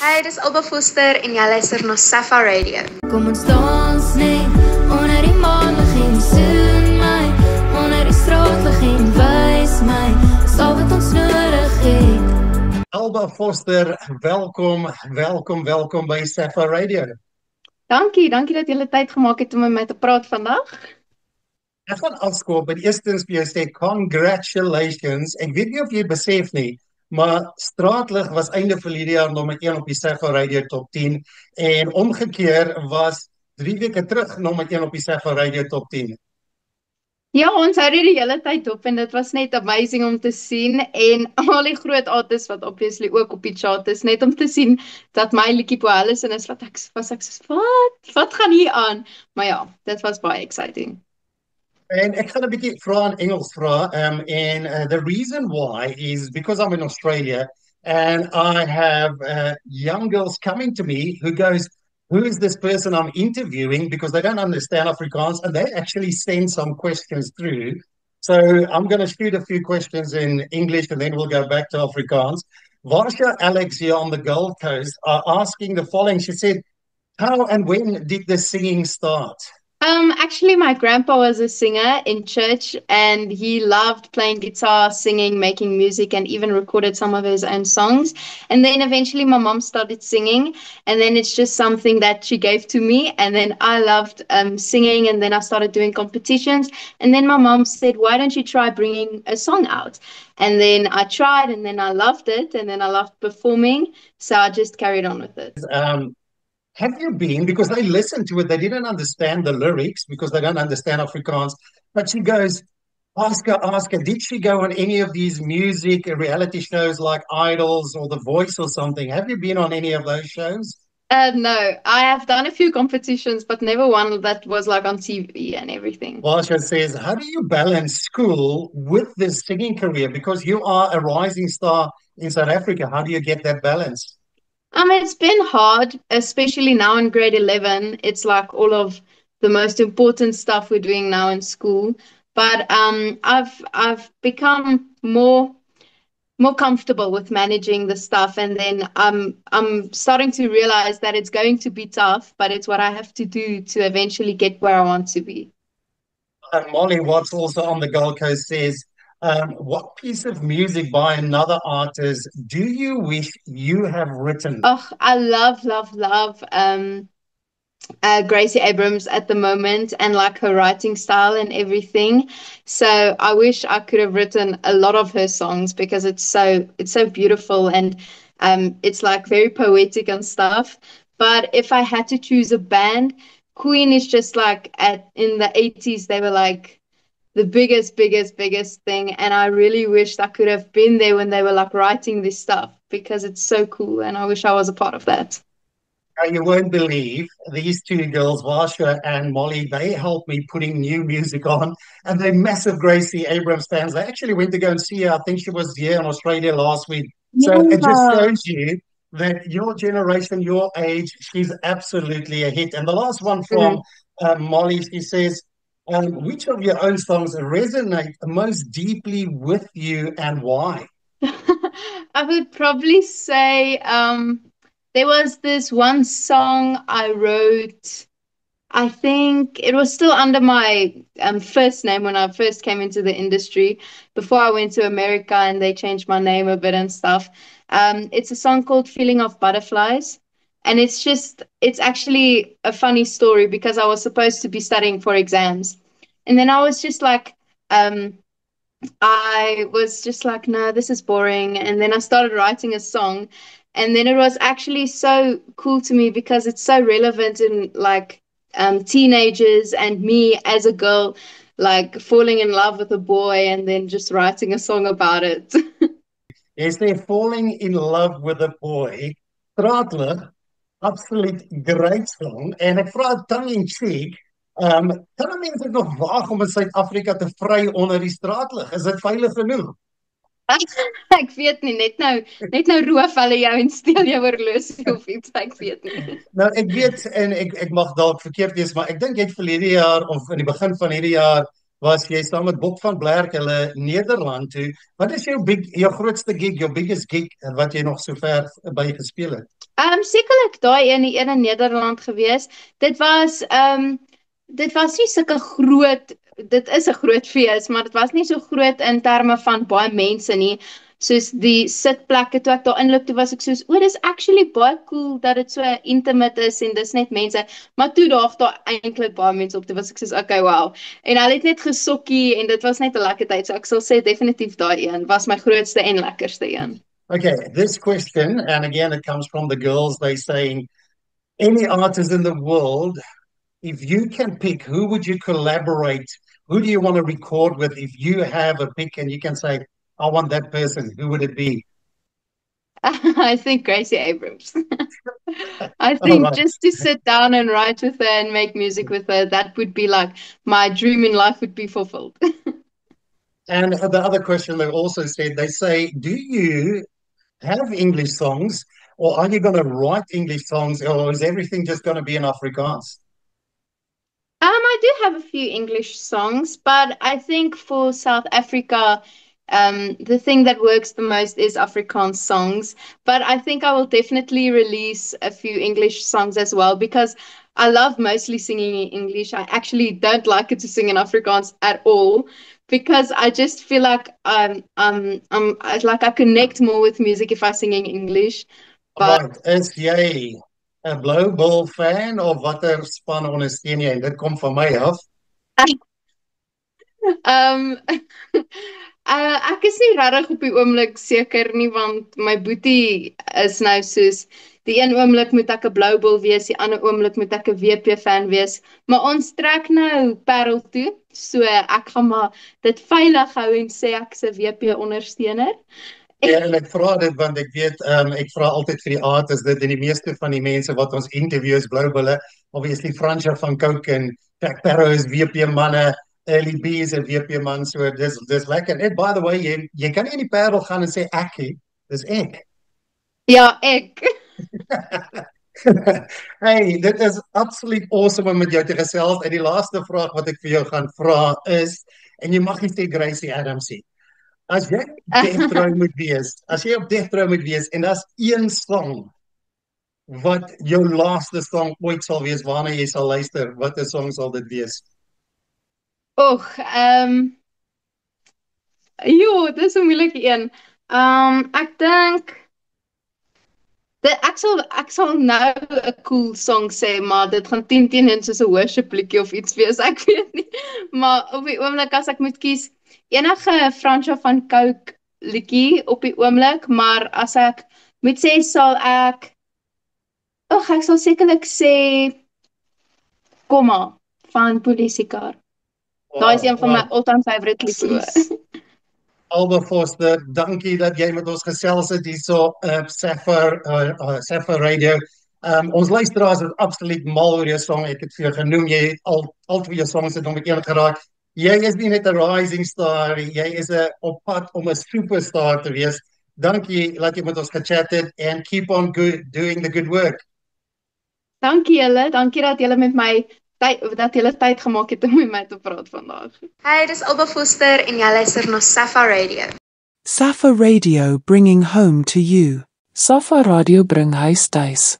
Hey, dis Alba Foster en jy luister na Safa Radio. Kom ons dans net onder die maan, geen soen my, onder die straatlig en wys my, dis al wat ons nodig het. Alba Foster, welkom by Safa Radio. Dankie dat julle tyd gemaak het om met my te praat vandag. Ek gaan afskoop en eerstens vir jou sê congratulations. Ek weet nie of jy besef nie, maar Straatlig was einde verlede jaar nommer 1 op die Safa Radio Top 10 en omgekeer was 3 weke terug nommer 1 op die Safa Radio Top 10. Ja, ons hou dit die hele tyd op en dit was net amazing om te sien en al die groot artists wat obviously ook op die chart is, net om te sien dat my liedjie Poelis is wat ek wat gaan hier aan? Maar ja, dit was baie exciting. En ek gaan 'n bietjie vra in Engels vra, the reason why is because I'm in Australia and I have young girls coming to me who goes, who is this person I'm interviewing, because they don't understand Afrikaans and they actually send some questions through. So I'm going to shoot a few questions in English and then we'll go back to Afrikaans. Varsha Alex here on the Gold Coast are asking the following. She said, how and when did the singing start? Actually, my grandpa was a singer in church and he loved playing guitar, singing, making music, and even recorded some of his own songs. And then eventually my mom started singing, and then it's just something that she gave to me. And then I loved singing, and then I started doing competitions. And then my mom said, why don't you try bringing a song out? And then I tried, and then I loved it, and then I loved performing. So I just carried on with it. Have you been, because they listened to it, they didn't understand the lyrics because they don't understand Afrikaans, but she goes, ask her, did she go on any of these music reality shows like Idols or The Voice or something? Have you been on any of those shows? No, I have done a few competitions, but never one that was like on TV and everything. Varsha says, how do you balance school with this singing career? Because you are a rising star in South Africa. How do you get that balance? It's been hard, especially now in grade 11. It's like all of the most important stuff we're doing now in school. But I've become more comfortable with managing the stuff, and then I'm starting to realize that it's going to be tough, but it's what I have to do to eventually get where I want to be. Molly Watts, also on the Gold Coast, says, what piece of music by another artist do you wish you have written? Oh, I love Gracie Abrams at the moment, and like her writing style and everything. So I wish I could have written a lot of her songs because it's so beautiful, and it's like very poetic and stuff. But if I had to choose a band, Queen is just like in the 80s, they were like the biggest thing, and I really wished I could have been there when they were like writing this stuff because it's so cool, and I wish I was a part of that. You won't believe these two girls, Varsha and Molly, they helped me putting new music on, and they're massive Gracie Abrams fans. They actually went to go and see her. I think she was here in Australia last week. So it just shows you that your generation, your age, she's absolutely a hit. And the last one from Molly, she says, which of your own songs resonate most deeply with you and why? I would probably say there was this one song I wrote, I think it was still under my first name when I first came into the industry, before I went to America and they changed my name a bit and stuff. It's a song called Feeling of Butterflies. And it's actually a funny story because I was supposed to be studying for exams. And then I was just like, no, this is boring. And then I started writing a song. And then it was actually so cool to me because it's so relevant in like teenagers and me as a girl, like falling in love with a boy and then just writing a song about it. Yes, they're falling in love with a boy. Straatlig, absoluut great song. En ek vra tongue in cheek, kan 'n mens dit nog waag om in Suid-Afrika te vry onder die straatlig? Is dit veilig genoeg? Ek weet nie, net nou roof hulle jou en steel jou horlosie of iets, ek weet nie. Nou ek weet, en ek mag dalk verkeerd wees, maar ek dink jy het verlede jaar of in die begin van hierdie jaar was jy saam met Bob van Blerk hulle Nederland toe. Wat is jou grootste gig, jou biggest gig wat jy nog so ver by gespeel het? Sekerlik daai die een in Nederland gewees. Dit was nie sulke groot, dit is 'n groot fees, maar dit was nie so groot in terme van baie mense nie. Soos die sitplekke toe ek daar inloop, toe was ek soos, dis actually baie cool dat dit so intimate is en dis net mense, maar toe daag daar eintlik baie mense op, toe was ek soos, okay, wow. En hulle het net gesokkie en dit was net 'n lekker tyd, so ek sal sê definitief daai een was my grootste en lekkerste een. Okay, this question, and again it comes from the girls, they saying, any artist in the world, if you can pick, who would you collaborate, who do you want to record with, if you have a pick and you can say, I want that person, who would it be? I think Gracie Abrams. I think just to sit down and write with her and make music with her, that would be like my dream in life would be fulfilled. And the other question they also said, they say, do you have English songs or are you going to write English songs or is everything just going to be in Afrikaans? I do have a few English songs, but I think for South Africa, the thing that works the most is Afrikaans songs. But I think I will definitely release a few English songs as well because I love mostly singing in English. I actually don't like it to sing in Afrikaans at all because I just feel like I connect more with music if I sing in English. But Right, is jy 'n Blue Bull fan of watter span ondersteun jy? Dit kom van my af. Ek is nie regtig op die oomblik seker nie want my boetie is nou soos die een oomblik moet ek 'n Blue Bull wees, die ander oomblik moet ek 'n WP fan wees, maar ons trek nou Parel toe, so ek gaan maar dit veilig hou en sê ek is 'n WP ondersteuner. Ja, en ek vra dit want ek weet ek vra altyd vir die artists dit en die meeste van die mense wat ons interviews Blue Bulle, obviously Fransja van Coke en Jack Sparrow is WP manne, Early B is 'n WP man, so dis lekker. And by the way, jy kan nie in die Parel gaan en sê ek nie, dis ek. Ja, ek. Hey, dit is absoluut awesome om met jou te gesels. En die laaste vraag wat ek vir jou gaan vra is, en jy mag nie sê Gracie Adams nie. As jy Death Row moet wees, as jy op Death Row moet wees en daar's een song wat jou laaste song ooit sal wees waarna jy sal luister, watter song sal dit wees? Dis 'n moeilike een. Ek dink ek sal nou 'n cool song sê, maar dit gaan 10 teenoor soos 'n worship liedjie of iets wees, ek weet nie. Maar op die oomblik as ek moet kies, enige Fransja van Coke liedjie op die oomblik, maar as ek moet sê sal ek sal sekerlik sê Komma van Polisiekar. Daai is een van my all-time favorite liedjies. Alba Foster, dankie dat jy met ons gesels het hierso op Sapphire Radio. Ons luisteraars is absoluut mal oor jou song. Ek het vir jou genoem, jy het al twee jou songs het om met een geraak. Jy is nie net 'n rising star, jy is op pad om 'n superstar te wees. Dankie dat jy met ons gechat het and keep on doing the good work. Dankie julle, dankie dat julle met my tyd gemaak het om met my te praat vandag. Hi, dis Alba Foster en jy luister na Sapphire Radio. Sapphire Radio bringing home to you. Sapphire Radio bring huis tuis.